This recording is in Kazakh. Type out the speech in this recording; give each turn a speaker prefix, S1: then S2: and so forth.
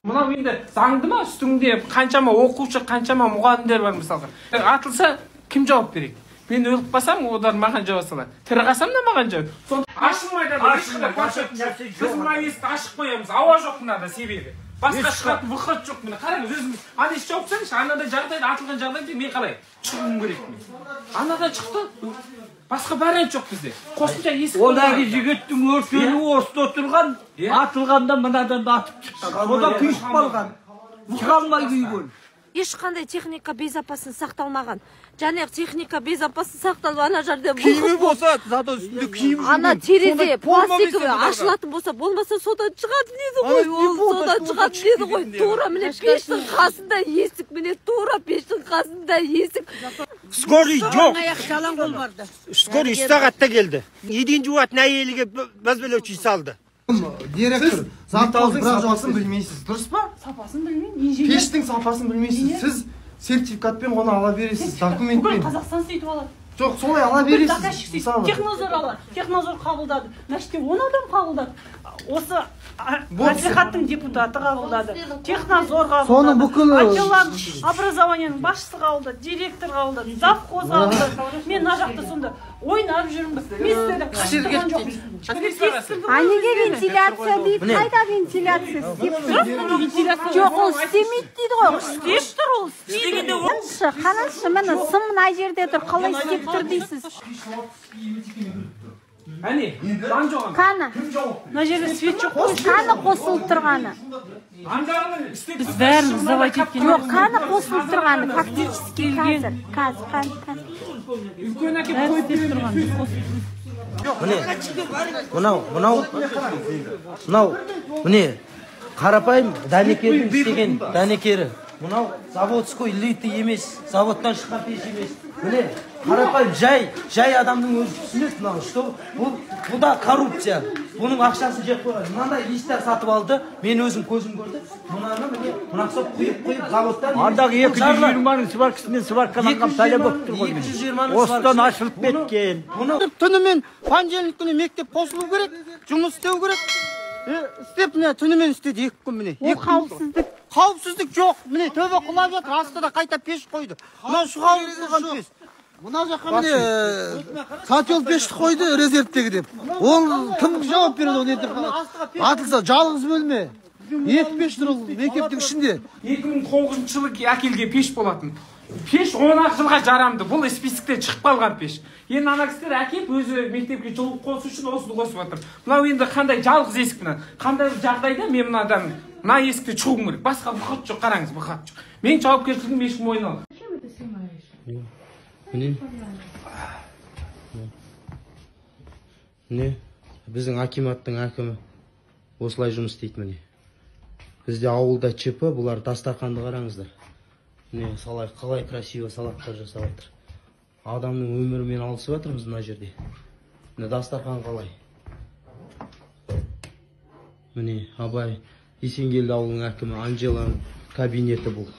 S1: Мынау енді заңды ма үстіңде қаншама оқушы, қаншама мұғалімдер бар мысалға. Атылса кім жауап береді? Мен өліп қалсам, олар маған жауап салады. Тірі қалсам да маған жауап. Ашылмайды. Біз мына есікті ашық қоямыз. Ауа жоқ мынада себебі. Басқа шығатын выход жоқ міне. Қараңыз өзіңіз. Ана еш жауып салыңызшы. Анадай жағдайда атылған жағдайда мен қалай шығуым керек мен. Анадан шықты. Басқа вариант жоқ бізде. Қосымша есік.
S2: Одағы жігіттің өртенуі осында отырған, атылғанда мынадан да атып шыққан. Ода күйісіп қалған. Шыға алмай күйген.
S3: Ешқандай техника безопасность сақталмаған. Және техника безопасность сақталып ана жерде
S4: киімі болса, зато үстінде киім жүрген.
S3: Ана терезе пластиковый ашылатын болса, болмаса содан шығатын еді ғой. Ол содан шығатын еді ғой. Тура міне пештің қасында есік, міне тура пештің қасында есік.
S5: Скорый жоқ. Скорый 3 сағатта келді. Еден жуатын әйеліге бәзбелеуші салды.
S6: Директор, заттың сапасын білмейсіз, дұрыс па?
S7: Сапасын білмеймін.
S6: Пештің сапасын білмейсіз. Сіз сертификатпен оны ала бересіз, документпен.
S7: Бүкіл Қазақстан сөйтіп алады.
S6: Жоқ, солай ала бересіз.
S7: Технадзор алады. Технадзор қабылдады. Мәште 10 адам қабылдады. Осы мәслихаттың депутаты қабылдады. Технадзор қабылдады. Отделан образованияның басшысы қабылдады. Директор қабылдады. Завхоз қабылдады. Мен мына жақта сонда ойнап жүрмін. Мен сіздерді қашырған жоқпын.
S3: А неге вентиляция дейді? Қайда вентиляция істеп? Жоқ, ол істемейді дейді ғой.
S7: Істеп тұр ол. Істегенде
S3: Қарашы, міне сым мына жерде тұр. Қалай істеп тұр дейсіз?
S1: Әне, заң жоқ.
S3: Қана?
S7: мына жерде свет жоқ қой.
S3: Қаны қосылып тұрғаны?
S7: Біз бәрін сдавать еткен.
S3: Жоқ, қаны қосылып тұрғаны? Фактически қазір.
S1: Үлкен әкеп қойып берген.
S2: Міне, қарапайым дәнекердің істеген дәнекері. Мынау заводской литый емес, заводтан шыққан пеш емес. Міне, қарапайым жай адамның өзі түсінеді мынау, что бұл да коррупция. Бұның ақшасын жеп қойған. Мынандай иістер сатып алды, мен өзім көзім көрді. Мынаны міне, мынақсып құйып заводтан.
S5: Андағы 220-ның сваркасымен сваркаланған пәле болып тұр ғой.
S2: 220-ның
S5: Осыдан ашылып кеткен.
S6: Түнімен понедельник күні мектеп қосылу керек, жұмыс істеу керек. Істеп міне түнімен істеді 2 күн міне.
S3: Ол қауіпсіздік.
S6: Қауіпсіздік жоқ. Міне төбе құлап жатыр, астына қайта пеш қойды. Мынау шығарылып тұрған пеш. Мына жаққа міне котел пешті қойды резервтегі деп. Ол кім жауап береді ол ертең атылса жалғыз бөлме. 2 пеш тұр ол мектептің ішінде.
S1: 2009 жылы әкелген пеш болатын. Пеш 10 жылға жарамды. Бұл списоктен шығып қалған пеш. Енді ана кісілер әкеп өзі мектепке жылу қосу үшін осыны қосып отыр. Мынау енді қандай жалғыз есік мына. Қандай жағдайда мен мынадан мына есікте шығуым керек. Басқа выход жоқ, қараңыз, выход жоқ. Мен жауапкершілігім ешкім мойнына алады.
S2: Міне, біздің акиматтың әкімі осылай жұмыс істейді міне. Бізде ауылда ЧП, бұлар дастарханды қараңыздар. Міне, салай қалай красиво салаттар жасап жатыр. Адамның өмірімен алысып жатырмыз мына жерде. Міне дастархан қалай. Міне, Абай Есенгелді ауылының әкімі Анжеланың кабинеті бұл.